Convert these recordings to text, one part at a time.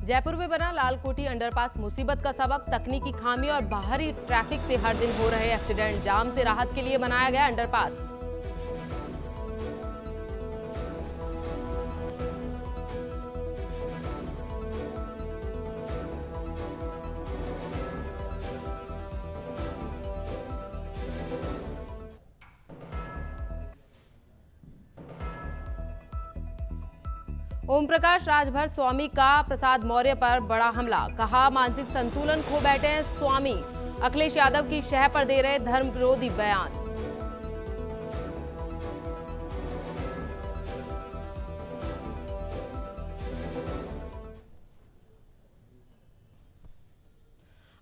जयपुर में बना लालकोठी अंडरपास मुसीबत का सबब तकनीकी खामी और बाहरी ट्रैफिक से हर दिन हो रहे एक्सीडेंट। जाम से राहत के लिए बनाया गया अंडरपास। ओम प्रकाश राजभर स्वामी का प्रसाद मौर्य पर बड़ा हमला। कहा, मानसिक संतुलन खो बैठे हैं स्वामी। अखिलेश यादव की शह पर दे रहे धर्म विरोधी बयान।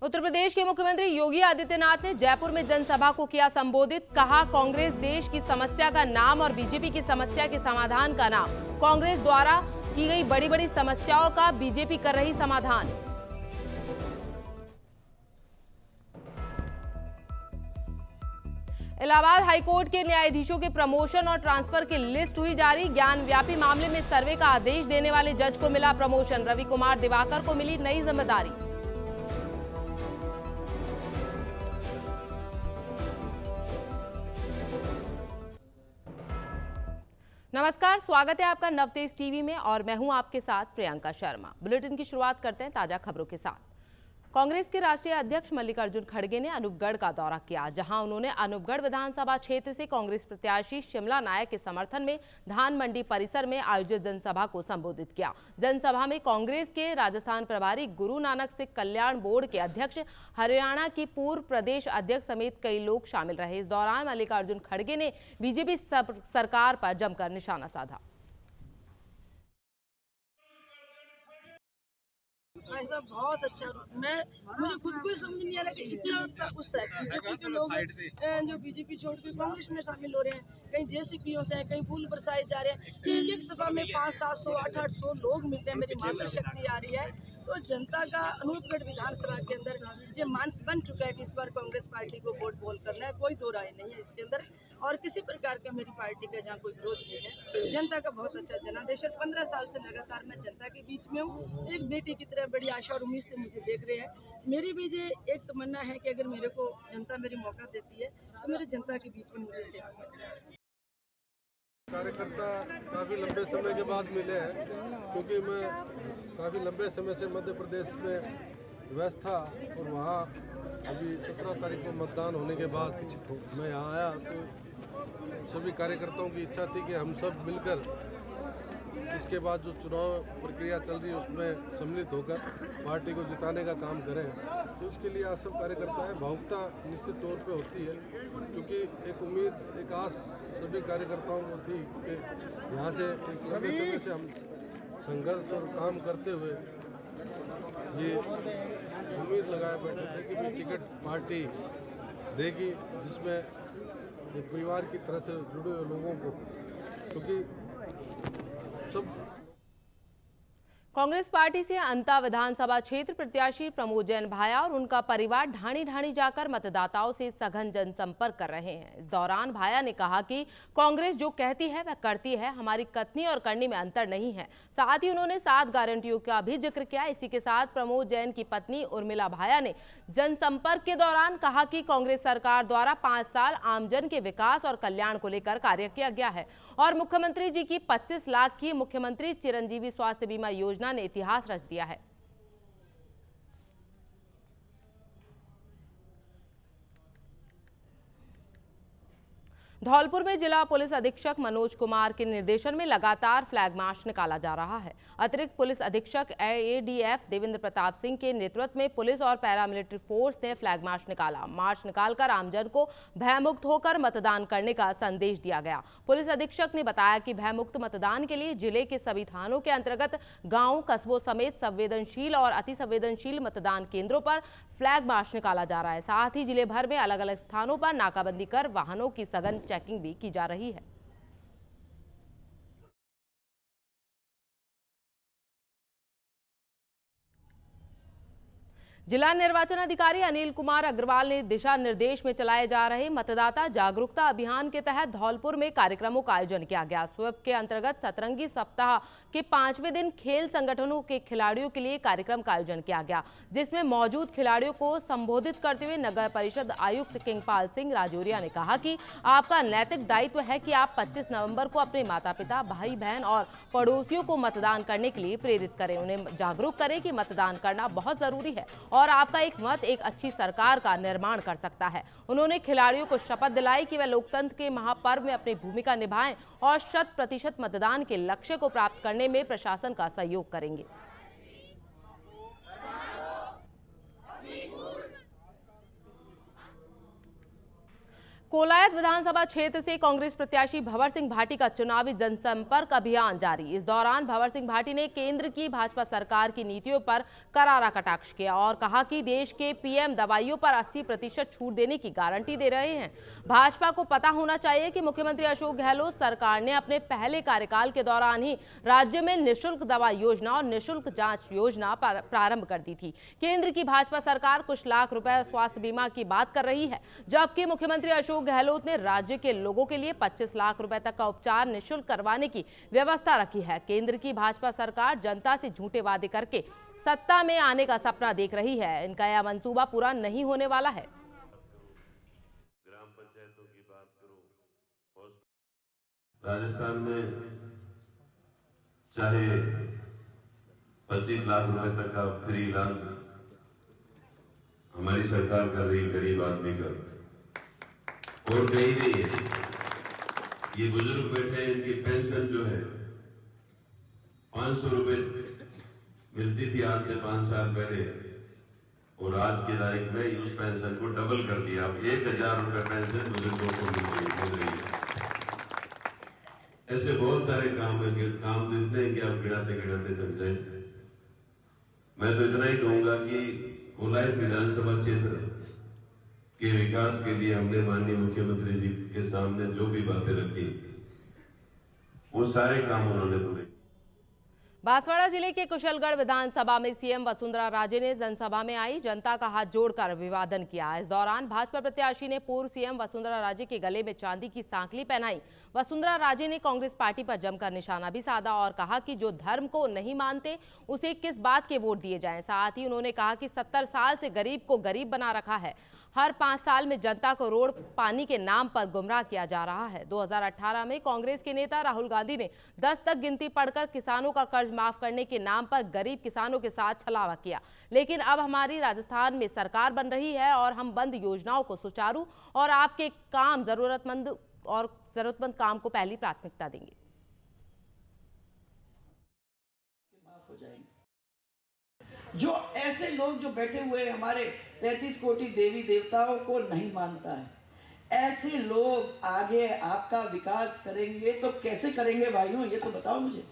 उत्तर प्रदेश के मुख्यमंत्री योगी आदित्यनाथ ने जयपुर में जनसभा को किया संबोधित। कहा, कांग्रेस देश की समस्या का नाम और बीजेपी की समस्या के समाधान का नाम। कांग्रेस द्वारा की गई बड़ी बड़ी समस्याओं का बीजेपी कर रही समाधान। इलाहाबाद हाईकोर्ट के न्यायाधीशों के प्रमोशन और ट्रांसफर की लिस्ट हुई जारी। ज्ञान व्यापी मामले में सर्वे का आदेश देने वाले जज को मिला प्रमोशन। रवि कुमार दिवाकर को मिली नई जिम्मेदारी। नमस्कार, स्वागत है आपका नवतेज टीवी में और मैं हूं आपके साथ प्रियंका शर्मा। बुलेटिन की शुरुआत करते हैं ताजा खबरों के साथ। कांग्रेस के राष्ट्रीय अध्यक्ष मल्लिकार्जुन खड़गे ने अनूपगढ़ का दौरा किया, जहां उन्होंने अनूपगढ़ विधानसभा क्षेत्र से कांग्रेस प्रत्याशी शिमला नायक के समर्थन में धान मंडी परिसर में आयोजित जनसभा को संबोधित किया। जनसभा में कांग्रेस के राजस्थान प्रभारी गुरु नानक सिख कल्याण बोर्ड के अध्यक्ष, हरियाणा की पूर्व प्रदेश अध्यक्ष समेत कई लोग शामिल रहे। इस दौरान मल्लिकार्जुन खड़गे ने बीजेपी सरकार पर जमकर निशाना साधा। भाई साहब बहुत अच्छा। मुझे खुद को ही समझ नहीं आ रहा कि इतना गुस्सा है। बीजेपी के लोग जो बीजेपी छोड़ के कांग्रेस में शामिल हो रहे हैं, कहीं जेसीपीओ से, कहीं फूल बरसाए जा रहे हैं। एक सभा में 500-700, 800 लोग मिलते हैं। मेरी मातृशक्ति आ रही है। तो जनता का अनूपगढ़ विधानसभा के अंदर ये मानस बन चुका है कि इस बार कांग्रेस पार्टी को वोट बोल करना है। कोई दो राय नहीं है इसके अंदर और किसी प्रकार का मेरी पार्टी का जहाँ कोई विरोध नहीं है। जनता का बहुत अच्छा जनादेश। 15 साल से लगातार मैं जनता के बीच में हूँ। एक बेटी की तरह बड़ी आशा और उम्मीद से मुझे देख रहे हैं। मेरी भी ये एक तमन्ना है कि अगर मेरे को जनता मेरी मौका देती है तो मेरे जनता के बीच में मुझे सेवा करनी है। कार्यकर्ता काफ़ी लंबे समय के बाद मिले हैं, क्योंकि मैं काफ़ी लंबे समय से मध्य प्रदेश में व्यस्त था और वहाँ अभी 17 तारीख को मतदान होने के बाद मैं यहाँ आया तो सभी कार्यकर्ताओं की इच्छा थी कि हम सब मिलकर इसके बाद जो चुनाव प्रक्रिया चल रही है उसमें सम्मिलित होकर पार्टी को जिताने का काम करें। तो उसके लिए आज सब कार्यकर्ता है। भावुकता निश्चित तौर पे होती है, क्योंकि एक उम्मीद, एक आस सभी कार्यकर्ताओं को थी कि यहाँ से एक लंबे समय से हम संघर्ष और काम करते हुए ये उम्मीद लगाए बैठे थे कि भी टिकट पार्टी देगी, जिसमें एक परिवार की तरह से जुड़े हुए लोगों को, क्योंकि सब कांग्रेस पार्टी से अंता विधानसभा क्षेत्र प्रत्याशी प्रमोद जैन भाया और उनका परिवार ढाणी ढाणी जाकर मतदाताओं से सघन जनसंपर्क कर रहे हैं। इस दौरान भाया ने कहा कि कांग्रेस जो कहती है वह करती है, हमारी कथनी और करनी में अंतर नहीं है। साथ ही उन्होंने 7 गारंटियों का भी जिक्र किया। इसी के साथ प्रमोद जैन की पत्नी उर्मिला भाया ने जनसंपर्क के दौरान कहा कि कांग्रेस सरकार द्वारा 5 साल आमजन के विकास और कल्याण को लेकर कार्य किया गया है और मुख्यमंत्री जी की 25 लाख की मुख्यमंत्री चिरंजीवी स्वास्थ्य बीमा योजना ने इतिहास रच दिया है। धौलपुर में जिला पुलिस अधीक्षक मनोज कुमार के निर्देशन में लगातार फ्लैग मार्च निकाला जा रहा है। अतिरिक्त पुलिस अधीक्षक एडीएफ देवेंद्र प्रताप सिंह के नेतृत्व में पुलिस और पैरामिलिट्री फोर्स ने फ्लैग मार्च निकाला। मार्च निकालकर आमजन को भयमुक्त होकर मतदान करने का संदेश दिया गया। पुलिस अधीक्षक ने बताया कि भयमुक्त मतदान के लिए जिले के सभी थानों के अंतर्गत गाँव, कस्बों समेत संवेदनशील और अति संवेदनशील मतदान केंद्रों पर फ्लैग मार्च निकाला जा रहा है। साथ ही जिले भर में अलग अलग स्थानों पर नाकाबंदी कर वाहनों की सघन चेकिंग भी की जा रही है। जिला निर्वाचन अधिकारी अनिल कुमार अग्रवाल ने दिशा निर्देश में चलाए जा रहे मतदाता जागरूकता अभियान के तहत धौलपुर में कार्यक्रमों का आयोजन किया गया। स्वीप के अंतर्गत सतरंगी सप्ताह के 5वें दिन खेल संगठनों के खिलाड़ियों के लिए कार्यक्रम का आयोजन किया गया, जिसमें मौजूद खिलाड़ियों को संबोधित करते हुए नगर परिषद आयुक्त किंगपाल सिंह राजौरिया ने कहा कि आपका नैतिक दायित्व है कि आप 25 नवंबर को अपने माता पिता, भाई बहन और पड़ोसियों को मतदान करने के लिए प्रेरित करें, उन्हें जागरूक करें कि मतदान करना बहुत जरूरी है और आपका एक मत एक अच्छी सरकार का निर्माण कर सकता है। उन्होंने खिलाड़ियों को शपथ दिलाई कि वे लोकतंत्र के महापर्व में अपनी भूमिका निभाएं और 100% मतदान के लक्ष्य को प्राप्त करने में प्रशासन का सहयोग करेंगे। कोलायत विधानसभा क्षेत्र से कांग्रेस प्रत्याशी भंवर सिंह भाटी का चुनावी जनसंपर्क अभियान जारी। इस दौरान भंवर सिंह भाटी ने केंद्र की भाजपा सरकार की नीतियों पर करारा कटाक्ष किया और कहा कि देश के पीएम दवाइयों पर 80% छूट देने की गारंटी दे रहे हैं। भाजपा को पता होना चाहिए कि मुख्यमंत्री अशोक गहलोत सरकार ने अपने पहले कार्यकाल के दौरान ही राज्य में निःशुल्क दवा योजना और निःशुल्क जांच योजना प्रारंभ कर दी थी। केंद्र की भाजपा सरकार कुछ लाख रुपए स्वास्थ्य बीमा की बात कर रही है, जबकि मुख्यमंत्री अशोक गहलोत ने राज्य के लोगों के लिए 25 लाख रुपए तक का उपचार निःशुल्क करवाने की व्यवस्था रखी है। केंद्र की भाजपा सरकार जनता से झूठे वादे करके सत्ता में आने का सपना देख रही है। इनका यह मंसूबा पूरा नहीं होने वाला है। ग्राम पंचायतों की बात करो, राजस्थान में चाहे 25 लाख रुपए तक का फ्री इलाज हमारी सरकार कर रही गरीब आदमी का, और कहीं नहीं है। ये बुजुर्ग बैठे, इनकी पेंशन जो है 500 रुपए मिलती थी आज से 5 साल पहले, और आज की तारीख में उस पेंशन को डबल कर दिया। अब 1000 रुपए पेंशन बुजुर्गों को मिल रही है। ऐसे बहुत सारे काम है, काम तो इतने हैं कि आप गिनाते थक जाए। मैं तो इतना ही कहूंगा कि कोलायत विधानसभा क्षेत्र के विकास के लिए हमने माननीय मुख्यमंत्री जी के सामने जो भी बातें रखी, वो सारे काम उन्होंने पूरे। बांसवाड़ा जिले के कुशलगढ़ विधानसभा में सीएम वसुंधरा राजे ने जनसभा में आई जनता का हाथ जोड़कर अभिवादन किया। इस दौरान भाजपा प्रत्याशी ने पूर्व सीएम वसुंधरा राजे के गले में चांदी की सांकली पहनाई। वसुंधरा राजे ने कांग्रेस पार्टी पर जमकर निशाना भी साधा और कहा कि जो धर्म को नहीं मानते उसे किस बात के वोट दिए जाएं। साथ ही उन्होंने कहा कि 70 साल से गरीब को गरीब बना रखा है। हर 5 साल में जनता को रोड पानी के नाम पर गुमराह किया जा रहा है। 2018 में कांग्रेस के नेता राहुल गांधी ने 10 तक गिनती पढ़कर किसानों का कर्ज माफ करने के नाम पर गरीब किसानों के साथ छलावा किया, लेकिन अब हमारी राजस्थान में सरकार बन रही है और हम बंद योजनाओं को सुचारू और आपके काम जरूरतमंद काम को पहली प्राथमिकता देंगे। जो ऐसे लोग जो बैठे हुए हमारे 33 कोटि देवी देवताओं को नहीं मानता है, ऐसे लोग आगे आपका विकास करेंगे तो कैसे करेंगे भाइयों, ये तो बताओ मुझे।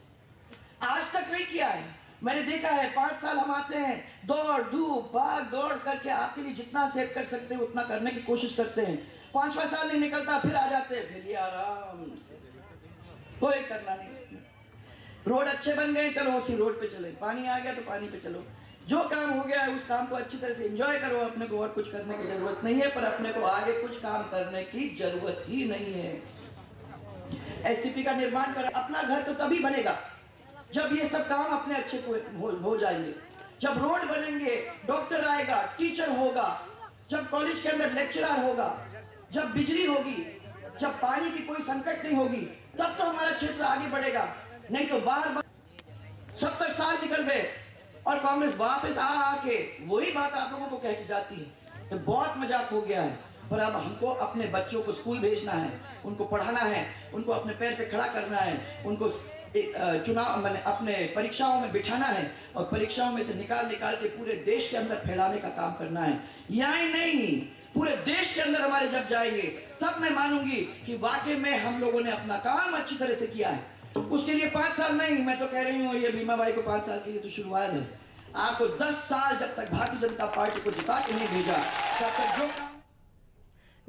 आज तक नहीं किया है। मैंने देखा है 5 साल हम आते हैं, दौड़ धूप भाग दौड़ करके आपके लिए जितना सेव कर सकते हैं उतना करने की कोशिश करते हैं। 5वां साल नहीं निकलता, फिर आ जाते हैं, फिर ये आराम से कोई करना नहीं। रोड अच्छे बन गए, चलो उसी रोड पे चले। पानी आ गया तो पानी पे चलो। जो काम हो गया है उस काम को अच्छी तरह से एंजॉय करो। अपने को और कुछ करने की जरूरत नहीं है, पर अपने को आगे कुछ काम करने की जरूरत ही नहीं है। एसटीपी का निर्माण करें। अपना घर तो तभी बनेगा जब ये सब काम अपने अच्छे हो जाएंगे। जब रोड बनेंगे, डॉक्टर आएगा, टीचर होगा, जब कॉलेज के अंदर लेक्चरर होगा, जब बिजली होगी, जब पानी की कोई संकट नहीं होगी, तब तो हमारा क्षेत्र आगे बढ़ेगा। नहीं तो बार 70 साल निकल गए और कांग्रेस वापस आके वही बात आप लोगों को कह के जाती है। तो बहुत मजाक हो गया है। पर अब हमको अपने बच्चों को स्कूल भेजना है, उनको पढ़ाना है, उनको अपने पैर पे खड़ा करना है, उनको चुनाव मैंने अपने परीक्षाओं में बिठाना है और परीक्षाओं में से निकाल के पूरे देश के अंदर फैलाने का काम करना है। यहाँ ही नहीं, पूरे देश के अंदर हमारे जब जाएंगे तब मैं मानूंगी कि वाकई में हम लोगों ने अपना काम अच्छी तरह से किया है। उसके लिए 5 साल नहीं, मैं तो कह रही हूँ ये बीमा भाई को 5 साल के लिए तो शुरुआत है। आपको 10 साल जब तक भारतीय जनता पार्टी को जिता के नहीं भेजा तब तक जो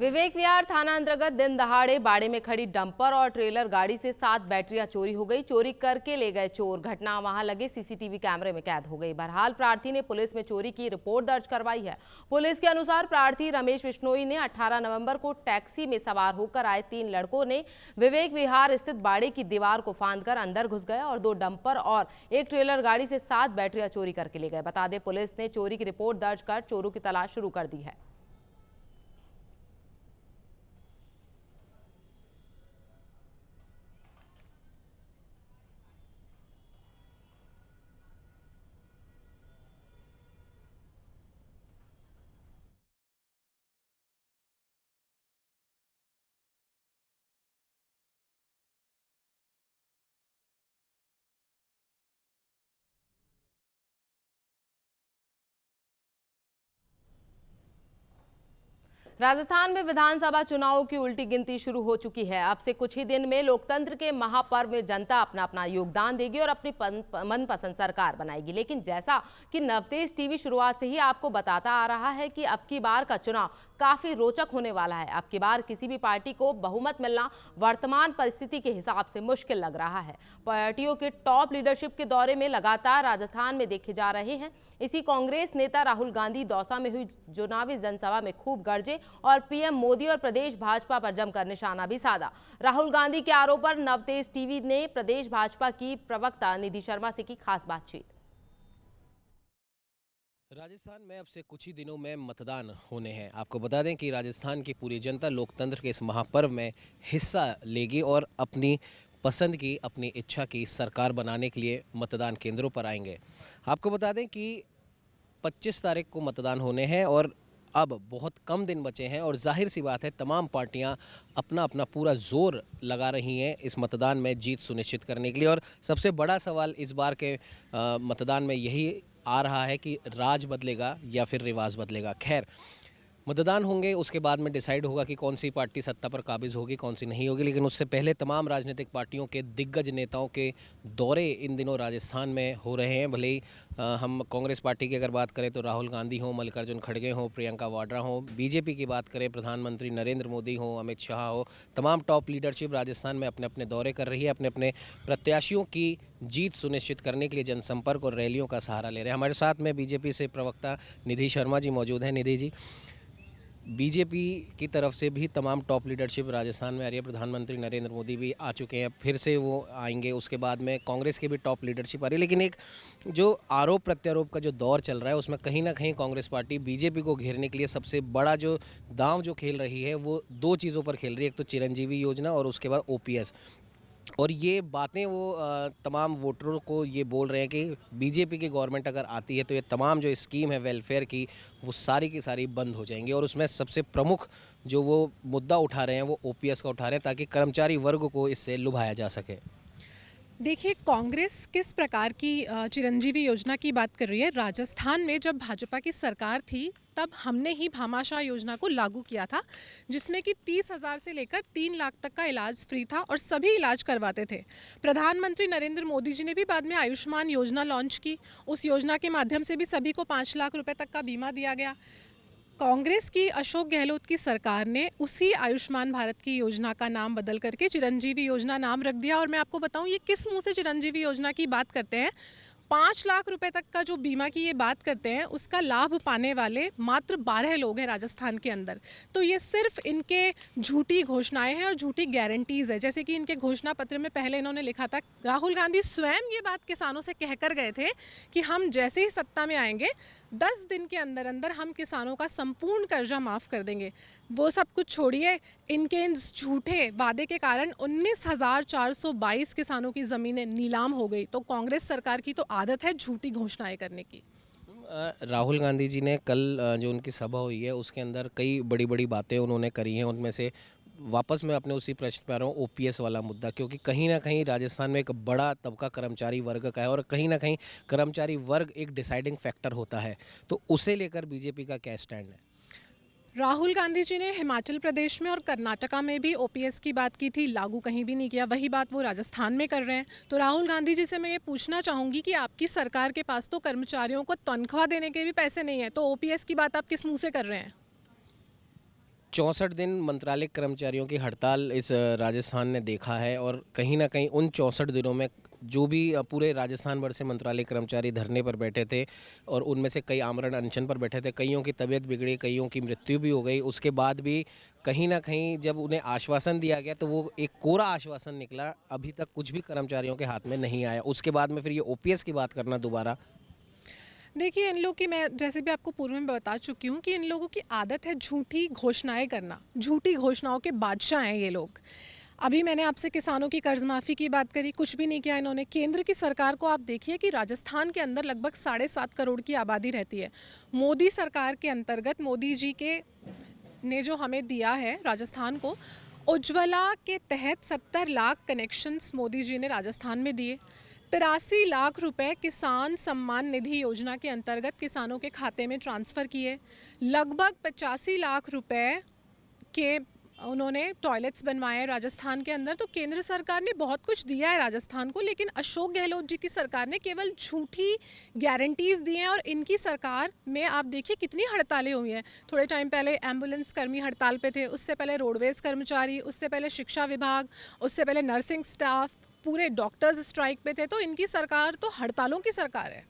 विवेक विहार थाना अंतर्गत दिन दहाड़े बाड़े में खड़ी डंपर और ट्रेलर गाड़ी से 7 बैटरियां चोरी हो गई। चोरी करके ले गए चोर। घटना वहां लगे सीसीटीवी कैमरे में कैद हो गई। बहरहाल प्रार्थी ने पुलिस में चोरी की रिपोर्ट दर्ज करवाई है। पुलिस के अनुसार प्रार्थी रमेश बिश्नोई ने 18 नवंबर को टैक्सी में सवार होकर आए 3 लड़कों ने विवेक विहार स्थित बाड़े की दीवार को फांदकर अंदर घुस गए और 2 डंपर और एक ट्रेलर गाड़ी से 7 बैटरियां चोरी करके ले गए। बता दें, पुलिस ने चोरी की रिपोर्ट दर्ज कर चोरों की तलाश शुरू कर दी है। राजस्थान में विधानसभा चुनावों की उल्टी गिनती शुरू हो चुकी है। अब से कुछ ही दिन में लोकतंत्र के महापर्व में जनता अपना अपना योगदान देगी और अपनी मनपसंद सरकार बनाएगी। लेकिन जैसा कि नवतेज टीवी शुरुआत से ही आपको बताता आ रहा है कि अब की बार का चुनाव काफी रोचक होने वाला है। अब की बार किसी भी पार्टी को बहुमत मिलना वर्तमान परिस्थिति के हिसाब से मुश्किल लग रहा है। पार्टियों के टॉप लीडरशिप के दौरे में लगातार राजस्थान में देखे जा रहे हैं। इसी कांग्रेस नेता राहुल गांधी दौसा में हुई चुनावी जनसभा में खूब गरजे और पीएम मोदी और प्रदेश भाजपा पर जमकर निशाना भी साधा। राहुल गांधी के आरोप पर नवतेज टीवी ने प्रदेश भाजपा की प्रवक्ता निधि शर्मा से की खास बातचीत। राजस्थान में अब से कुछ ही दिनों में मतदान होने हैं। आपको बता दें कि राजस्थान की पूरी जनता लोकतंत्र के इस महापर्व में हिस्सा लेगी और अपनी पसंद की, अपनी इच्छा की सरकार बनाने के लिए मतदान केंद्रों पर आएंगे। आपको बता दें कि 25 तारीख को मतदान होने हैं और अब बहुत कम दिन बचे हैं और जाहिर सी बात है तमाम पार्टियां अपना अपना पूरा जोर लगा रही हैं इस मतदान में जीत सुनिश्चित करने के लिए। और सबसे बड़ा सवाल इस बार के मतदान में यही आ रहा है कि राज बदलेगा या फिर रिवाज बदलेगा। खैर, मतदान होंगे, उसके बाद में डिसाइड होगा कि कौन सी पार्टी सत्ता पर काबिज होगी, कौन सी नहीं होगी। लेकिन उससे पहले तमाम राजनीतिक पार्टियों के दिग्गज नेताओं के दौरे इन दिनों राजस्थान में हो रहे हैं। भले ही हम कांग्रेस पार्टी की अगर बात करें तो राहुल गांधी हो, मल्लिकार्जुन खड़गे हो, प्रियंका वाड्रा हो। बीजेपी की बात करें, प्रधानमंत्री नरेंद्र मोदी हो, अमित शाह हो, तमाम टॉप लीडरशिप राजस्थान में अपने अपने दौरे कर रही है। अपने अपने प्रत्याशियों की जीत सुनिश्चित करने के लिए जनसंपर्क और रैलियों का सहारा ले रहे हैं। हमारे साथ में बीजेपी से प्रवक्ता निधि शर्मा जी मौजूद हैं। निधि जी, बीजेपी की तरफ से भी तमाम टॉप लीडरशिप राजस्थान में आ रही है। प्रधानमंत्री नरेंद्र मोदी भी आ चुके हैं, फिर से वो आएंगे। उसके बाद में कांग्रेस की भी टॉप लीडरशिप आ रही है। लेकिन एक जो आरोप प्रत्यारोप का जो दौर चल रहा है उसमें कहीं ना कहीं कांग्रेस पार्टी बीजेपी को घेरने के लिए सबसे बड़ा जो दांव जो खेल रही है वो 2 चीज़ों पर खेल रही है। एक तो चिरंजीवी योजना और उसके बाद ओपीएस। और ये बातें वो तमाम वोटरों को ये बोल रहे हैं कि बीजेपी की गवर्नमेंट अगर आती है तो ये तमाम जो स्कीम है वेलफेयर की वो सारी की सारी बंद हो जाएंगी। और उसमें सबसे प्रमुख जो वो मुद्दा उठा रहे हैं वो ओपीएस का उठा रहे हैं ताकि कर्मचारी वर्ग को इससे लुभाया जा सके। देखिए, कांग्रेस किस प्रकार की चिरंजीवी योजना की बात कर रही है। राजस्थान में जब भाजपा की सरकार थी तब हमने ही भामाशाह योजना को लागू किया था, जिसमें कि 30,000 से लेकर 3 लाख तक का इलाज फ्री था और सभी इलाज करवाते थे। प्रधानमंत्री नरेंद्र मोदी जी ने भी बाद में आयुष्मान योजना लॉन्च की। उस योजना के माध्यम से भी सभी को 5 लाख रुपए तक का बीमा दिया गया। कांग्रेस की अशोक गहलोत की सरकार ने उसी आयुष्मान भारत की योजना का नाम बदल करके चिरंजीवी योजना नाम रख दिया। और मैं आपको बताऊं ये किस मुंह से चिरंजीवी योजना की बात करते हैं। 5 लाख रुपए तक का जो बीमा की ये बात करते हैं उसका लाभ पाने वाले मात्र 12 लोग हैं राजस्थान के अंदर। तो ये सिर्फ इनके झूठी घोषणाएं हैं और झूठी गारंटीज है। जैसे कि इनके घोषणा पत्र में पहले इन्होंने लिखा था, राहुल गांधी स्वयं ये बात किसानों से कहकर गए थे कि हम जैसे ही सत्ता में आएंगे 10 दिन के अंदर अंदर हम किसानों का संपूर्ण कर्जा माफ़ कर देंगे। वो सब कुछ छोड़िए, इनके इन झूठे वादे के कारण 19,422 किसानों की ज़मीनें नीलाम हो गई। तो कांग्रेस सरकार की तो आदत है झूठी घोषणाएं करने की। राहुल गांधी जी ने कल जो उनकी सभा हुई है उसके अंदर कई बड़ी बड़ी बातें उन्होंने करी हैं। उनमें से वापस मैं अपने उसी प्रश्न पर आ रहा हूँ, ओपीएस वाला मुद्दा, क्योंकि कहीं ना कहीं राजस्थान में एक बड़ा तबका कर्मचारी वर्ग का है और कहीं ना कहीं कर्मचारी वर्ग एक डिसाइडिंग फैक्टर होता है। तो उसे लेकर बीजेपी का क्या स्टैंड है? राहुल गांधी जी ने हिमाचल प्रदेश में और कर्नाटका में भी ओपीएस की बात की थी, लागू कहीं भी नहीं किया। वही बात वो राजस्थान में कर रहे हैं। तो राहुल गांधी जी से मैं ये पूछना चाहूँगी कि आपकी सरकार के पास तो कर्मचारियों को तनख्वाह देने के भी पैसे नहीं है, तो ओपीएस की बात आप किस मुँह से कर रहे हैं? 64 दिन मंत्रालय कर्मचारियों की हड़ताल इस राजस्थान ने देखा है और कहीं ना कहीं उन 64 दिनों में जो भी पूरे राजस्थान भर से मंत्रालय कर्मचारी धरने पर बैठे थे और उनमें से कई आमरण अनशन पर बैठे थे, कईयों की तबीयत बिगड़ी, कईयों की मृत्यु भी हो गई। उसके बाद भी कहीं ना कहीं जब उन्हें आश्वासन दिया गया तो वो एक कोरा आश्वासन निकला, अभी तक कुछ भी कर्मचारियों के हाथ में नहीं आया। उसके बाद में फिर ये ओपीएस की बात करना दोबारा, देखिए इन लोग की, मैं जैसे भी आपको पूर्व में बता चुकी हूँ कि इन लोगों की आदत है झूठी घोषणाएं करना, झूठी घोषणाओं के बादशाह हैं ये लोग। अभी मैंने आपसे किसानों की कर्ज माफ़ी की बात करी, कुछ भी नहीं किया इन्होंने। केंद्र की सरकार को आप देखिए कि राजस्थान के अंदर लगभग 7.5 करोड़ की आबादी रहती है। मोदी सरकार के अंतर्गत मोदी जी के ने जो हमें दिया है राजस्थान को, उज्ज्वला के तहत 70 लाख कनेक्शंस मोदी जी ने राजस्थान में दिए। 83 लाख रुपए किसान सम्मान निधि योजना के अंतर्गत किसानों के खाते में ट्रांसफ़र किए। लगभग 85 लाख रुपए के उन्होंने टॉयलेट्स बनवाए राजस्थान के अंदर। तो केंद्र सरकार ने बहुत कुछ दिया है राजस्थान को, लेकिन अशोक गहलोत जी की सरकार ने केवल झूठी गारंटीज़ दी हैं। और इनकी सरकार में आप देखिए कितनी हड़तालें हुई हैं। थोड़े टाइम पहले एम्बुलेंस कर्मी हड़ताल पे थे, उससे पहले रोडवेज़ कर्मचारी, उससे पहले शिक्षा विभाग, उससे पहले नर्सिंग स्टाफ, पूरे डॉक्टर्स स्ट्राइक पे थे। तो इनकी सरकार तो हड़तालों की सरकार है।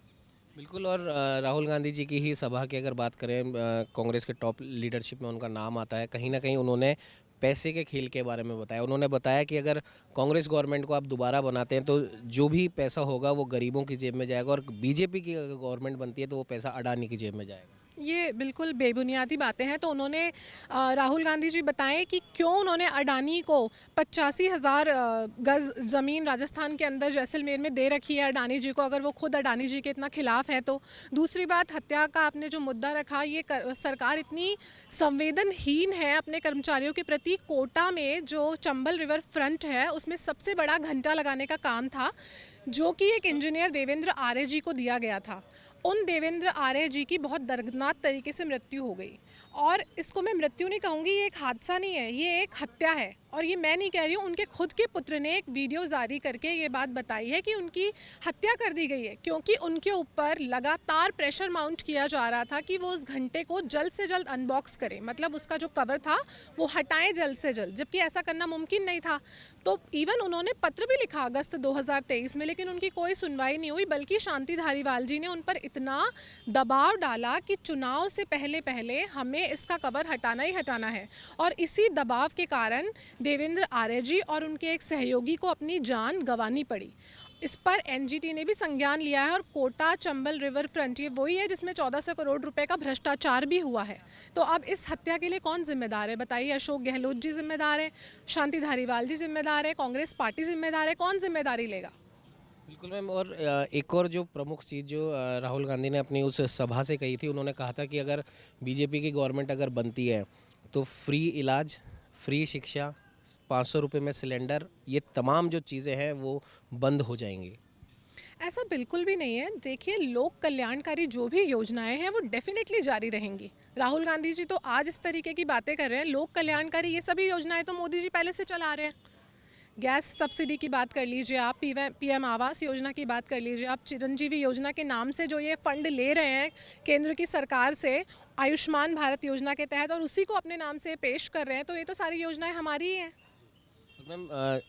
बिल्कुल। और राहुल गांधी जी की ही सभा की अगर बात करें, कांग्रेस के टॉप लीडरशिप में उनका नाम आता है। कहीं ना कहीं उन्होंने पैसे के खेल के बारे में बताया। उन्होंने बताया कि अगर कांग्रेस गवर्नमेंट को आप दोबारा बनाते हैं तो जो भी पैसा होगा वो गरीबों की जेब में जाएगा, और बीजेपी की अगर गवर्नमेंट बनती है तो वो पैसा अडानी की जेब में जाएगा। ये बिल्कुल बेबुनियादी बातें हैं। तो उन्होंने राहुल गांधी जी बताएं कि क्यों उन्होंने अडानी को 85,000 गज ज़मीन राजस्थान के अंदर जैसलमेर में दे रखी है अडानी जी को, अगर वो खुद अडानी जी के इतना खिलाफ है तो। दूसरी बात, हत्या का आपने जो मुद्दा रखा, ये सरकार इतनी संवेदनहीन है अपने कर्मचारियों के प्रति। कोटा में जो चंबल रिवर फ्रंट है उसमें सबसे बड़ा घंटा लगाने का काम था, जो कि एक इंजीनियर देवेंद्र आर्य जी को दिया गया था। उन देवेंद्र आर्य जी की बहुत दर्दनाक तरीके से मृत्यु हो गई। और इसको मैं मृत्यु नहीं कहूँगी, ये एक हादसा नहीं है, ये एक हत्या है। और ये मैं नहीं कह रही हूँ, उनके खुद के पुत्र ने एक वीडियो जारी करके ये बात बताई है कि उनकी हत्या कर दी गई है, क्योंकि उनके ऊपर लगातार प्रेशर माउंट किया जा रहा था कि वो उस घंटे को जल्द से जल्द अनबॉक्स करें, मतलब उसका जो कवर था वो हटाएं जल्द से जल्द, जबकि ऐसा करना मुमकिन नहीं था। तो इवन उन्होंने पत्र भी लिखा अगस्त 2023 में, लेकिन उनकी कोई सुनवाई नहीं हुई, बल्कि शांति धारीवाल जी ने उन पर इतना दबाव डाला कि चुनाव से पहले पहले हमें इसका कवर हटाना ही हटाना है। और इसी दबाव के कारण देवेंद्र आर्य जी और उनके एक सहयोगी को अपनी जान गंवानी पड़ी। इस पर एनजीटी ने भी संज्ञान लिया है। और कोटा चंबल रिवर फ्रंट ये वही है जिसमें 1400 करोड़ रुपए का भ्रष्टाचार भी हुआ है। तो अब इस हत्या के लिए कौन जिम्मेदार है बताइए? अशोक गहलोत जी जिम्मेदार हैं, शांति धारीवाल जी जिम्मेदार है, कांग्रेस पार्टी जिम्मेदार है, कौन जिम्मेदारी लेगा? बिल्कुल मैम। और एक और जो प्रमुख चीज़ जो राहुल गांधी ने अपनी उस सभा से कही थी, उन्होंने कहा था कि अगर बीजेपी की गवर्नमेंट अगर बनती है तो फ्री इलाज, फ्री शिक्षा, 500 रुपये में सिलेंडर, ये तमाम जो चीज़ें हैं वो बंद हो जाएंगी। ऐसा बिल्कुल भी नहीं है। देखिए, लोक कल्याणकारी जो भी योजनाएं हैं वो डेफिनेटली जारी रहेंगी। राहुल गांधी जी तो आज इस तरीके की बातें कर रहे हैं, लोक कल्याणकारी ये सभी योजनाएं तो मोदी जी पहले से चला रहे हैं। गैस सब्सिडी की बात कर लीजिए आप, पीएम आवास योजना की बात कर लीजिए आप, चिरंजीवी योजना के नाम से जो ये फंड ले रहे हैं केंद्र की सरकार से आयुष्मान भारत योजना के तहत, और उसी को अपने नाम से पेश कर रहे हैं, तो ये तो सारी योजनाएं हमारी ही हैं। मैम,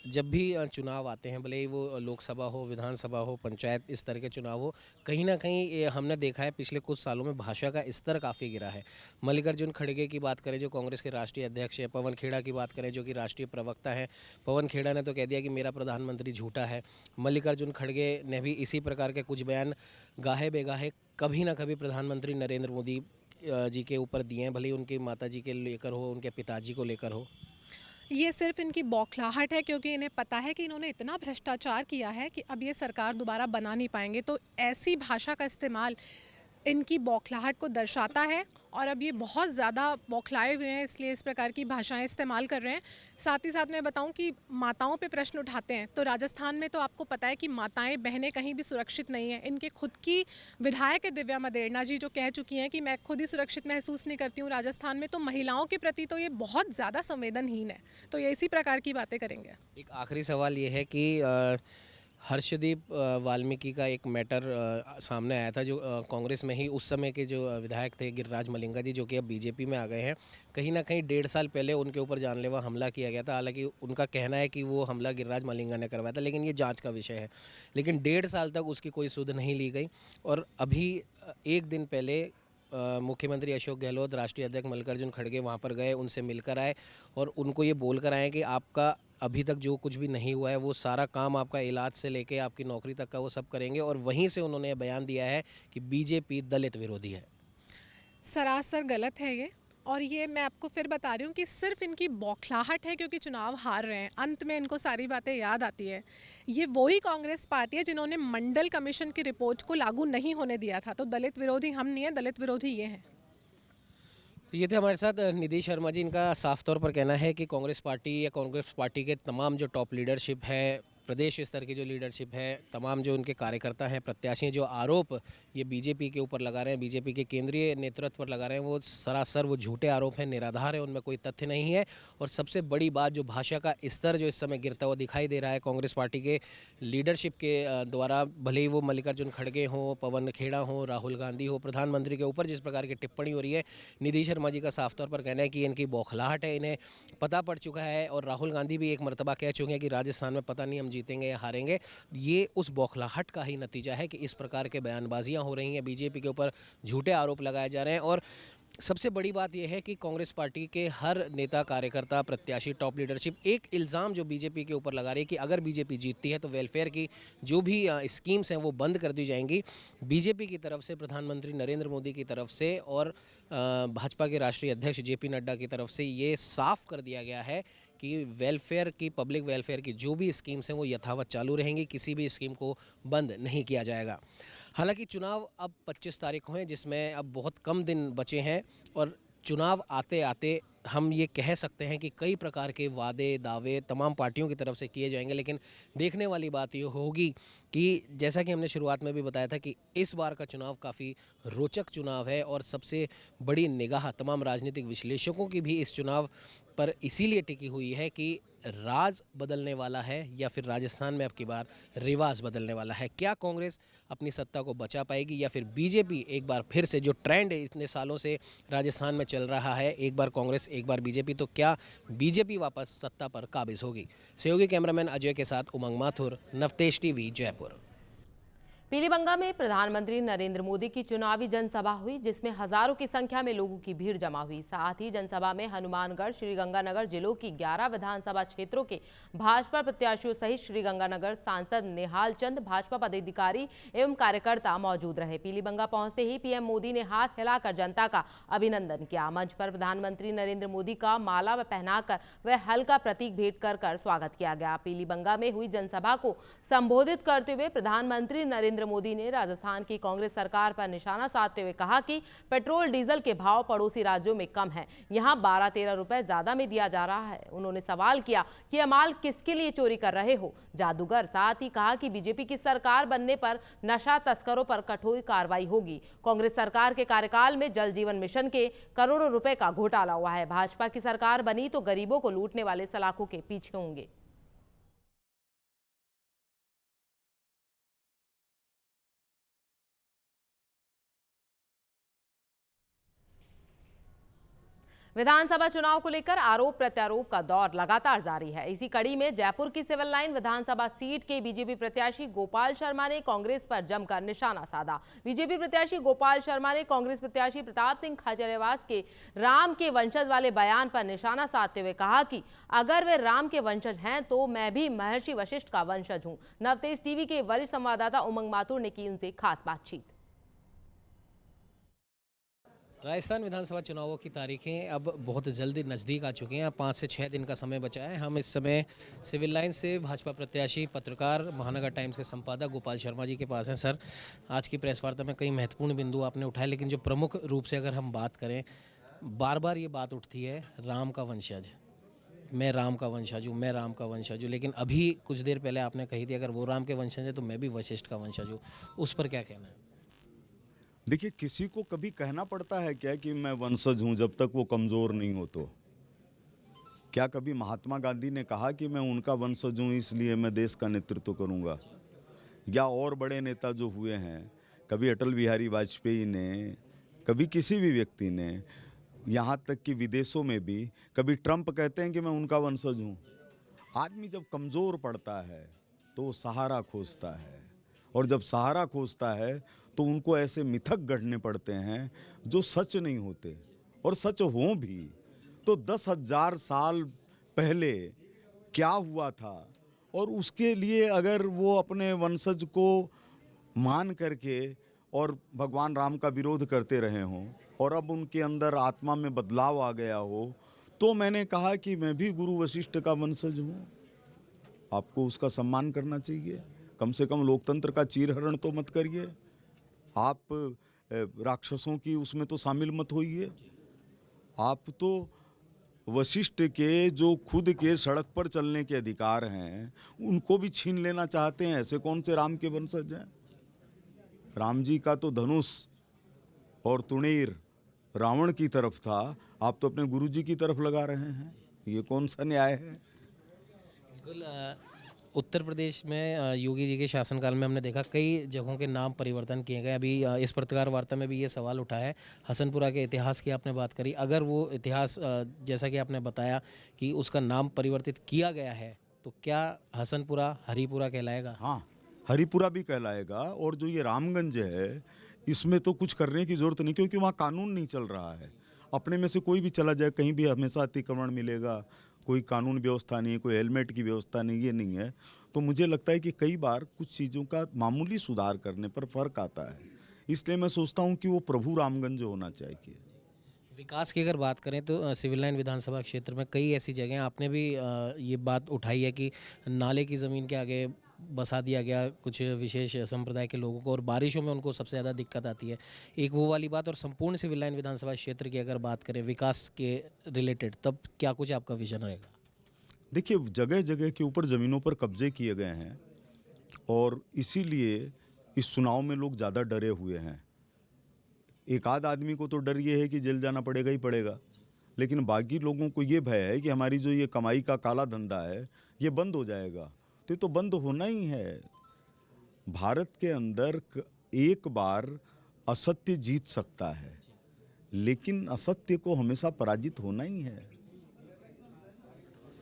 जब भी चुनाव आते हैं, भले ही वो लोकसभा हो, विधानसभा हो, पंचायत, इस तरह के चुनाव हो, कहीं ना कहीं हमने देखा है पिछले कुछ सालों में भाषा का स्तर काफ़ी गिरा है। मल्लिकार्जुन खड़गे की बात करें जो कांग्रेस के राष्ट्रीय अध्यक्ष है, पवन खेड़ा की बात करें जो कि राष्ट्रीय प्रवक्ता है, पवन खेड़ा ने तो कह दिया कि मेरा प्रधानमंत्री झूठा है। मल्लिकार्जुन खड़गे ने भी इसी प्रकार के कुछ बयान गाहे बेगाहे कभी ना कभी प्रधानमंत्री नरेंद्र मोदी जी के ऊपर दिए हैं, भले ही उनकी माता जी के लेकर हो, उनके पिताजी को लेकर हो। ये सिर्फ इनकी बौखलाहट है, क्योंकि इन्हें पता है कि इन्होंने इतना भ्रष्टाचार किया है कि अब ये सरकार दोबारा बना नहीं पाएंगे। तो ऐसी भाषा का इस्तेमाल इनकी बौखलाहट को दर्शाता है, और अब ये बहुत ज़्यादा बौखलाए हुए हैं, इसलिए इस प्रकार की भाषाएं इस्तेमाल कर रहे हैं। साथ ही साथ मैं बताऊं कि माताओं पे प्रश्न उठाते हैं, तो राजस्थान में तो आपको पता है कि माताएं बहनें कहीं भी सुरक्षित नहीं हैं। इनके खुद की विधायक है दिव्या मदेरणा जी, जो कह चुकी हैं कि मैं खुद ही सुरक्षित महसूस नहीं करती हूँ राजस्थान में। तो महिलाओं के प्रति तो ये बहुत ज़्यादा संवेदनहीन है। तो ये इसी प्रकार की बातें करेंगे। एक आखिरी सवाल ये है कि हर्षदीप वाल्मीकि का एक मैटर सामने आया था, जो कांग्रेस में ही उस समय के जो विधायक थे गिरिराज मलिंगा जी, जो कि अब बीजेपी में आ गए हैं। कहीं ना कहीं 1.5 साल पहले उनके ऊपर जानलेवा हमला किया गया था। हालांकि उनका कहना है कि वो हमला गिरिराज मलिंगा ने करवाया था, लेकिन ये जांच का विषय है। लेकिन 1.5 साल तक उसकी कोई सुध नहीं ली गई। और अभी एक दिन पहले मुख्यमंत्री अशोक गहलोत, राष्ट्रीय अध्यक्ष मल्लिकार्जुन खड़गे वहाँ पर गए, उनसे मिलकर आए और उनको ये बोल कर आए कि आपका अभी तक जो कुछ भी नहीं हुआ है वो सारा काम आपका इलाज से लेके आपकी नौकरी तक का वो सब करेंगे। और वहीं से उन्होंने बयान दिया है कि बीजेपी दलित विरोधी है। सरासर गलत है ये। और ये मैं आपको फिर बता रही हूँ कि सिर्फ इनकी बौखलाहट है क्योंकि चुनाव हार रहे हैं, अंत में इनको सारी बातें याद आती है। ये वही कांग्रेस पार्टी है जिन्होंने मंडल कमीशन की रिपोर्ट को लागू नहीं होने दिया था। तो दलित विरोधी हम नहीं है, दलित विरोधी ये हैं। तो ये थे हमारे साथ निधि शर्मा जी। इनका साफ तौर पर कहना है कि कांग्रेस पार्टी या कांग्रेस पार्टी के तमाम जो टॉप लीडरशिप है, प्रदेश स्तर की जो लीडरशिप है, तमाम जो उनके कार्यकर्ता हैं, प्रत्याशी हैं, जो आरोप ये बीजेपी के ऊपर लगा रहे हैं, बीजेपी के केंद्रीय नेतृत्व पर लगा रहे हैं, वो सरासर वो झूठे आरोप हैं, निराधार है, उनमें कोई तथ्य नहीं है। और सबसे बड़ी बात, जो भाषा का स्तर जो इस समय गिरता हुआ दिखाई दे रहा है कांग्रेस पार्टी के लीडरशिप के द्वारा, भले ही वो मल्लिकार्जुन खड़गे हों, पवन खेड़ा हों, राहुल गांधी हो, प्रधानमंत्री के ऊपर जिस प्रकार की टिप्पणी हो रही है, निधि शर्मा जी का साफ तौर पर कहना है कि इनकी बौखलाहट है, इन्हें पता पड़ चुका है। और राहुल गांधी भी एक मरतबा कह चुके हैं कि राजस्थान में पता नहीं हम जीतेंगे या हारेंगे। ये उस बौखलाहट का ही नतीजा है कि इस प्रकार के बयानबाजियां हो रही हैं, बीजेपी के ऊपर झूठे आरोप लगाए जा रहे हैं। और सबसे बड़ी बात यह है कि कांग्रेस पार्टी के हर नेता, कार्यकर्ता, प्रत्याशी, टॉप लीडरशिप एक इल्ज़ाम जो बीजेपी के ऊपर लगा रही है कि अगर बीजेपी जीतती है तो वेलफेयर की जो भी स्कीम्स हैं वो बंद कर दी जाएंगी। बीजेपी की तरफ से, प्रधानमंत्री नरेंद्र मोदी की तरफ से और भाजपा के राष्ट्रीय अध्यक्ष जेपी नड्डा की तरफ से ये साफ कर दिया गया है कि वेलफेयर की, पब्लिक वेलफेयर की जो भी स्कीम्स हैं वो यथावत चालू रहेंगी, किसी भी स्कीम को बंद नहीं किया जाएगा। हालांकि चुनाव अब 25 तारीख को हैं, जिसमें अब बहुत कम दिन बचे हैं और चुनाव आते आते हम ये कह सकते हैं कि कई प्रकार के वादे, दावे तमाम पार्टियों की तरफ से किए जाएंगे। लेकिन देखने वाली बात ये होगी कि जैसा कि हमने शुरुआत में भी बताया था कि इस बार का चुनाव काफ़ी रोचक चुनाव है और सबसे बड़ी निगाह तमाम राजनीतिक विश्लेषकों की भी इस चुनाव पर इसीलिए टिकी हुई है कि राज बदलने वाला है या फिर राजस्थान में अब की बार रिवाज बदलने वाला है। क्या कांग्रेस अपनी सत्ता को बचा पाएगी या फिर बीजेपी एक बार फिर से, जो ट्रेंड इतने सालों से राजस्थान में चल रहा है, एक बार कांग्रेस एक बार बीजेपी, तो क्या बीजेपी वापस सत्ता पर काबिज होगी? सहयोगी कैमरामैन अजय के साथ उमंग माथुर, नवतेज टीवी, जयपुर। पीलीबंगा में प्रधानमंत्री नरेंद्र मोदी की चुनावी जनसभा हुई, जिसमें हजारों की संख्या में लोगों की भीड़ जमा हुई। साथ ही जनसभा में हनुमानगढ़, श्रीगंगानगर जिलों की 11 विधानसभा क्षेत्रों के भाजपा प्रत्याशियों सहित श्रीगंगानगर सांसद निहाल चंद, भाजपा पदाधिकारी एवं कार्यकर्ता मौजूद रहे। पीलीबंगा पहुंचते ही पीएम मोदी ने हाथ हिलाकर जनता का अभिनंदन किया। मंच पर प्रधानमंत्री नरेंद्र मोदी का माला पहनाकर व हल्का प्रतीक भेंट कर स्वागत किया गया। पीलीबंगा में हुई जनसभा को संबोधित करते हुए प्रधानमंत्री नरेंद्र मोदी ने राजस्थान की कांग्रेस सरकार पर निशाना साधते हुए कहा कि पेट्रोल डीजल के भाव पड़ोसी राज्यों में कम है, यहां 12-13 रुपए ज्यादा में दिया जा रहा है। उन्होंने सवाल किया कि यह माल किसके लिए चोरी कर रहे हो, जादूगर। साथ ही कहा कि बीजेपी की सरकार बनने पर नशा तस्करों पर कठोर कार्रवाई होगी। कांग्रेस सरकार के कार्यकाल में जल जीवन मिशन के करोड़ों रुपए का घोटाला हुआ है। भाजपा की सरकार बनी तो गरीबों को लूटने वाले सलाखों के पीछे होंगे। विधानसभा चुनाव को लेकर आरोप प्रत्यारोप का दौर लगातार जारी है। इसी कड़ी में जयपुर की सिविल लाइन विधानसभा सीट के बीजेपी प्रत्याशी गोपाल शर्मा ने कांग्रेस पर जमकर निशाना साधा। बीजेपी प्रत्याशी गोपाल शर्मा ने कांग्रेस प्रत्याशी प्रताप सिंह खाचरियावास के राम के वंशज वाले बयान पर निशाना साधते हुए कहा कि अगर वे राम के वंशज हैं तो मैं भी महर्षि वशिष्ठ का वंशज हूं। नवतेज टीवी के वरिष्ठ संवाददाता उमंग माथुर ने की उनसे खास बातचीत। राजस्थान विधानसभा चुनावों की तारीखें अब बहुत जल्दी नज़दीक आ चुकी हैं। 5 से 6 दिन का समय बचा है। हम इस समय सिविल लाइन से भाजपा प्रत्याशी, पत्रकार, महानगर टाइम्स के संपादक गोपाल शर्मा जी के पास हैं। सर, आज की प्रेस वार्ता में कई महत्वपूर्ण बिंदु आपने उठाए, लेकिन जो प्रमुख रूप से अगर हम बात करें, बार बार ये बात उठती है राम का वंशज, मैं राम का वंशज हूँ, मैं राम का वंशज हूँ। लेकिन अभी कुछ देर पहले आपने कही थी अगर वो राम के वंशज है तो मैं भी वशिष्ठ का वंशज हूँ। उस पर क्या कहना है? देखिए, किसी को कभी कहना पड़ता है क्या कि मैं वंशज हूं जब तक वो कमजोर नहीं हो? तो क्या कभी महात्मा गांधी ने कहा कि मैं उनका वंशज हूं इसलिए मैं देश का नेतृत्व करूंगा? या और बड़े नेता जो हुए हैं, कभी अटल बिहारी वाजपेयी ने, कभी किसी भी व्यक्ति ने, यहाँ तक कि विदेशों में भी कभी ट्रंप कहते हैं कि मैं उनका वंशज हूँ। आदमी जब कमज़ोर पड़ता है तो वो सहारा खोजता है, और जब सहारा खोजता है तो उनको ऐसे मिथक गढ़ने पड़ते हैं जो सच नहीं होते, और सच हों भी तो 10,000 साल पहले क्या हुआ था, और उसके लिए अगर वो अपने वंशज को मान करके और भगवान राम का विरोध करते रहे हों और अब उनके अंदर आत्मा में बदलाव आ गया हो, तो मैंने कहा कि मैं भी गुरु वशिष्ठ का वंशज हूँ। आपको उसका सम्मान करना चाहिए, कम से कम लोकतंत्र का चीरहरण तो मत करिए। आप राक्षसों की उसमें तो शामिल मत होइए। आप तो वशिष्ठ के जो खुद के सड़क पर चलने के अधिकार हैं उनको भी छीन लेना चाहते हैं। ऐसे कौन से राम के वंशज हैं? राम जी का तो धनुष और तुणीर रावण की तरफ था, आप तो अपने गुरु जी की तरफ लगा रहे हैं। ये कौन सा न्याय है? बिल्कुल। उत्तर प्रदेश में योगी जी के शासनकाल में हमने देखा कई जगहों के नाम परिवर्तन किए गए। अभी इस पत्रकार वार्ता में भी ये सवाल उठा है। हसनपुरा के इतिहास की आपने बात करी, अगर वो इतिहास जैसा कि आपने बताया कि उसका नाम परिवर्तित किया गया है तो क्या हसनपुरा हरिपुरा कहलाएगा? हाँ, हरिपुरा भी कहलाएगा। और जो ये रामगंज है इसमें तो कुछ करने की ज़रूरत नहीं, क्योंकि वहाँ कानून नहीं चल रहा है। अपने में से कोई भी चला जाए कहीं भी हमेशा अतिक्रमण मिलेगा, कोई कानून व्यवस्था नहीं, कोई हेलमेट की व्यवस्था नहीं, ये नहीं है। तो मुझे लगता है कि कई बार कुछ चीज़ों का मामूली सुधार करने पर फ़र्क आता है। इसलिए मैं सोचता हूँ कि वो प्रभु रामगंज होना चाहिए। विकास की अगर बात करें तो सिविल लाइन विधानसभा क्षेत्र में कई ऐसी जगह आपने भी ये बात उठाई है कि नाले की ज़मीन के आगे बसा दिया गया कुछ विशेष संप्रदाय के लोगों को, और बारिशों में उनको सबसे ज़्यादा दिक्कत आती है। एक वो वाली बात, और संपूर्ण सिविल लाइन विधानसभा क्षेत्र की अगर बात करें विकास के रिलेटेड, तब क्या कुछ आपका विजन रहेगा? देखिए, जगह जगह के ऊपर ज़मीनों पर कब्जे किए गए हैं और इसीलिए इस चुनाव में लोग ज़्यादा डरे हुए हैं। एक आध आदमी को तो डर ये है कि जेल जाना पड़ेगा ही पड़ेगा, लेकिन बाकी लोगों को ये भय है कि हमारी जो ये कमाई का काला धंधा है ये बंद हो जाएगा। तो बंद होना ही है। भारत के अंदर एक बार असत्य जीत सकता है, लेकिन असत्य को हमेशा पराजित होना ही है।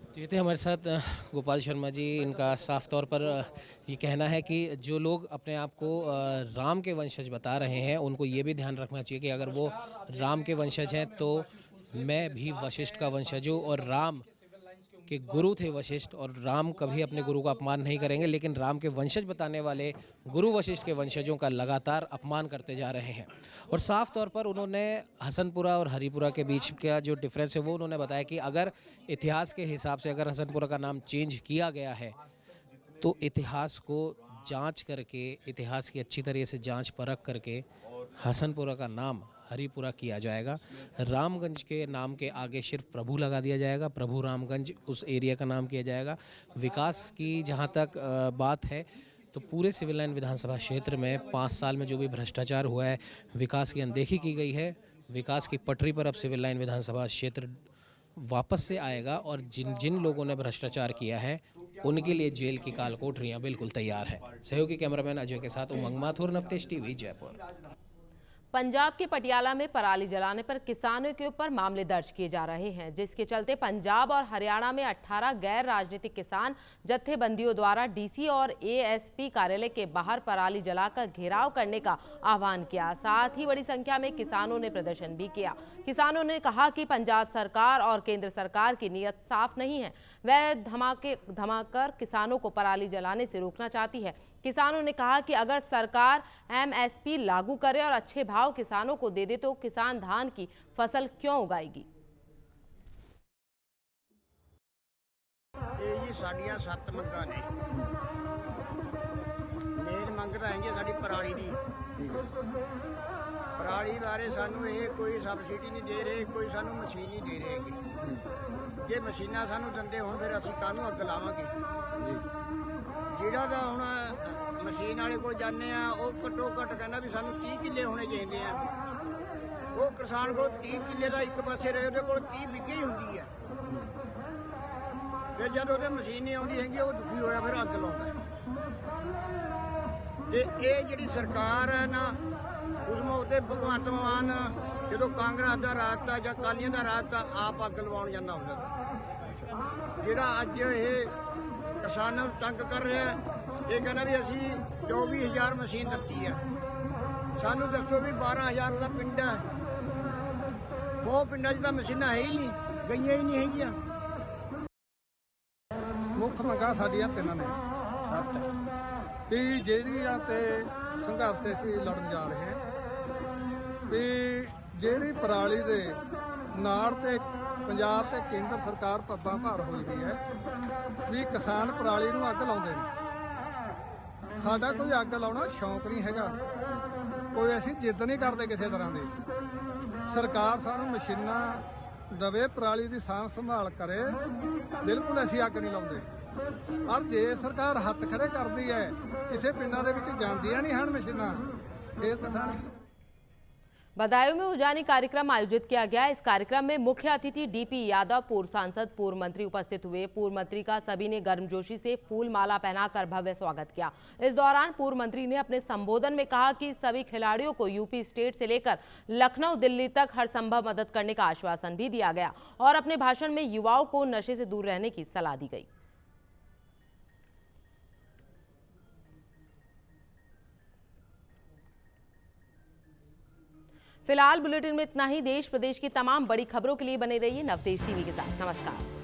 तो ये थे हमारे साथ गोपाल शर्मा जी। इनका साफ तौर पर ये कहना है कि जो लोग अपने आप को राम के वंशज बता रहे हैं उनको ये भी ध्यान रखना चाहिए कि अगर वो राम के वंशज हैं तो मैं भी वशिष्ठ का वंशज हूँ, और राम के गुरु थे वशिष्ठ, और राम कभी अपने गुरु का अपमान नहीं करेंगे। लेकिन राम के वंशज बताने वाले गुरु वशिष्ठ के वंशजों का लगातार अपमान करते जा रहे हैं। और साफ तौर पर उन्होंने हसनपुरा और हरिपुरा के बीच का जो डिफरेंस है वो उन्होंने बताया कि अगर इतिहास के हिसाब से अगर हसनपुरा का नाम चेंज किया गया है तो इतिहास को जांच करके, इतिहास की अच्छी तरह से जांच परख करके हसनपुरा का नाम हरिपुरा किया जाएगा। रामगंज के नाम के आगे सिर्फ प्रभु लगा दिया जाएगा, प्रभु रामगंज उस एरिया का नाम किया जाएगा। विकास की जहां तक बात है तो पूरे सिविल लाइन विधानसभा क्षेत्र में 5 साल में जो भी भ्रष्टाचार हुआ है, विकास की अनदेखी की गई है। विकास की पटरी पर अब सिविल लाइन विधानसभा क्षेत्र वापस से आएगा, और जिन जिन लोगों ने भ्रष्टाचार किया है उनके लिए जेल की कालकोठरियाँ बिल्कुल तैयार है। सहयोगी कैमरामैन अजय के साथ उमंग माथुर, नवतेज टीवी, जयपुर। पंजाब के पटियाला में पराली जलाने पर किसानों के ऊपर मामले दर्ज किए जा रहे हैं, जिसके चलते पंजाब और हरियाणा में 18 गैर राजनीतिक किसान जत्थेबंदियों द्वारा डीसी और एएसपी कार्यालय के बाहर पराली जलाकर घेराव करने का आह्वान किया। साथ ही बड़ी संख्या में किसानों ने प्रदर्शन भी किया। किसानों ने कहा कि पंजाब सरकार और केंद्र सरकार की नीयत साफ नहीं है, वह धमाकर किसानों को पराली जलाने से रोकना चाहती है। किसानों ने कहा कि अगर सरकार एमएसपी लागू करे और अच्छे भाव किसानों को दे दे तो किसान धान की फसल क्यों उगाएगी। ਇਹ ਜੀ ਸਾਡੀਆਂ 7 ਮੰਗਾਂ ਨੇ। ਮੇਨ ਮੰਗ ਤਾਂ ਹੈਗੀ ਸਾਡੀ ਪਰਾਲੀ ਦੀ। ਪਰਾਲੀ ਬਾਰੇ ਸਾਨੂੰ ਇਹ ਕੋਈ ਸਬਸਿਡੀ ਨਹੀਂ ਦੇ ਰਹੇ, ਕੋਈ ਸਾਨੂੰ ਮਸ਼ੀਨ ਨਹੀਂ ਦੇ ਰਹੇ ਹੈਗੇ। ਜੇ ਮਸ਼ੀਨਾਂ ਸਾਨੂੰ ਦਿੰਦੇ ਹੁਣ ਫਿਰ ਅਸੀਂ ਕਾਹਨੂੰ ਅੱਗ ਲਾਵਾਂਗੇ। ਜਿਹੜਾ ਤਾਂ ਹੁਣ ਮਸ਼ੀਨ ਵਾਲੇ ਕੋਲ ਜਾਂਦੇ ਆ ਉਹ ਘੱਟੋ ਘੱਟ ਕਹਿੰਦਾ ਵੀ ਸਾਨੂੰ 30 ਕਿੱਲੇ ਹੋਣੇ ਚਾਹੀਦੇ ਆ। ਉਹ ਕਿਸਾਨ ਕੋਲ 30 ਕਿੱਲੇ ਦਾ ਇੱਕ ਪਾਸੇ ਰਹੇ, ਉਹਦੇ ਕੋਲ 30 ਵਿਗੇ ਹੀ ਹੁੰਦੀ ਹੈ। ਫਿਰ ਜਦ ਉਹਦੇ ਮਸ਼ੀਨ ਨਹੀਂ ਆਉਂਦੀ ਹੈਗੀ ਉਹ ਦੁਖੀ ਹੋਇਆ ਫਿਰ ਅੱਗ ਲਾਉਂਦਾ। ਤੇ ਇਹ ਜਿਹੜੀ ਸਰਕਾਰ ਹੈ ਨਾ ਉਸ ਮੌਕੇ ਭਗਵੰਤ ਮਾਨ ਜਦੋਂ ਕਾਂਗਰਸ ਦਾ ਰਾਜ ਤਾ ਜਾਂ ਅਕਾਲੀਆਂ ਦਾ ਰਾਜ ਤਾ ਆਪ ਅੱਗ ਲਵਾਉਣ ਜਾਂਦਾ ਹੁੰਦਾ ਸੀ। ਜਿਹੜਾ ਅੱਜ ਇਹ ਕਿਸਾਨਾਂ ਨੂੰ ਤੰਗ ਕਰ ਰਿਹਾ ਇਹ ਕਹਿੰਦਾ ਵੀ ਅਸੀਂ 24,000 ਮਸ਼ੀਨ ਦਿੱਤੀ ਆ। ਸਾਨੂੰ ਦੱਸੋ ਵੀ 12,000 ਦਾ ਪਿੰਡ ਹੈ, ਬਹੁਤ ਪਿੰਡਾਂ 'ਚ ਤਾਂ ਮਸ਼ੀਨਾਂ ਹੈ ਹੀ ਨਹੀਂ, ਗਈਆਂ ਹੀ ਨਹੀਂ ਹੈਗੀਆਂ। ਮੁੱਖ ਮੰਗਾਂ ਸਾਡੀਆਂ ਤਿੰਨ ਨੇ, ਸੱਤ ਵੀ ਜਿਹੜੀਆਂ ਤੇ ਸੰਘਰਸ਼ ਅਸੀਂ ਲੜਨ ਜਾ ਰਹੇ ਹਾਂ ਵੀ ਜਿਹੜੀ ਪਰਾਲੀ ਦੇ ਨਾੜ ਤੇ ਪੰਜਾਬ ਤੇ ਕੇਂਦਰ ਸਰਕਾਰ ਪੱਬਾਂ ਭਾਰ ਹੋਈ ਵੀ ਹੈ ਵੀ ਕਿਸਾਨ ਪਰਾਲੀ ਨੂੰ ਅੱਗ ਲਾਉਂਦੇ ਨੇ। ਸਾਡਾ ਕੋਈ ਅੱਗ ਲਾਉਣਾ ਸ਼ੌਂਕ ਨਹੀਂ ਹੈਗਾ, ਕੋਈ ਅਸੀਂ ਜਿੱਦ ਨਹੀਂ ਕਰਦੇ ਕਿਸੇ ਤਰ੍ਹਾਂ ਦੀ। ਸਰਕਾਰ ਸਾਨੂੰ ਮਸ਼ੀਨਾਂ ਦਵੇ, ਪਰਾਲੀ ਦੀ ਸਾਂਭ ਸੰਭਾਲ ਕਰੇ, ਬਿਲਕੁਲ ਅਸੀਂ ਅੱਗ ਨਹੀਂ ਲਾਉਂਦੇ। ਪਰ ਜੇ ਸਰਕਾਰ ਹੱਥ ਖੜੇ ਕਰਦੀ ਹੈ, ਕਿਸੇ ਪਿੰਡਾਂ ਦੇ ਵਿੱਚ ਜਾਂਦੀਆਂ ਨਹੀਂ ਹਨ मशीना, फिर किसान। बदायूं में उजानी कार्यक्रम आयोजित किया गया। इस कार्यक्रम में मुख्य अतिथि डीपी यादव, पूर्व सांसद, पूर्व मंत्री उपस्थित हुए। पूर्व मंत्री का सभी ने गर्मजोशी से फूल माला पहनाकर भव्य स्वागत किया। इस दौरान पूर्व मंत्री ने अपने संबोधन में कहा कि सभी खिलाड़ियों को यूपी स्टेट से लेकर लखनऊ, दिल्ली तक हर संभव मदद करने का आश्वासन भी दिया गया और अपने भाषण में युवाओं को नशे से दूर रहने की सलाह दी गई। फिलहाल बुलेटिन में इतना ही। देश प्रदेश की तमाम बड़ी खबरों के लिए बने रहिए नवतेज टीवी के साथ। नमस्कार।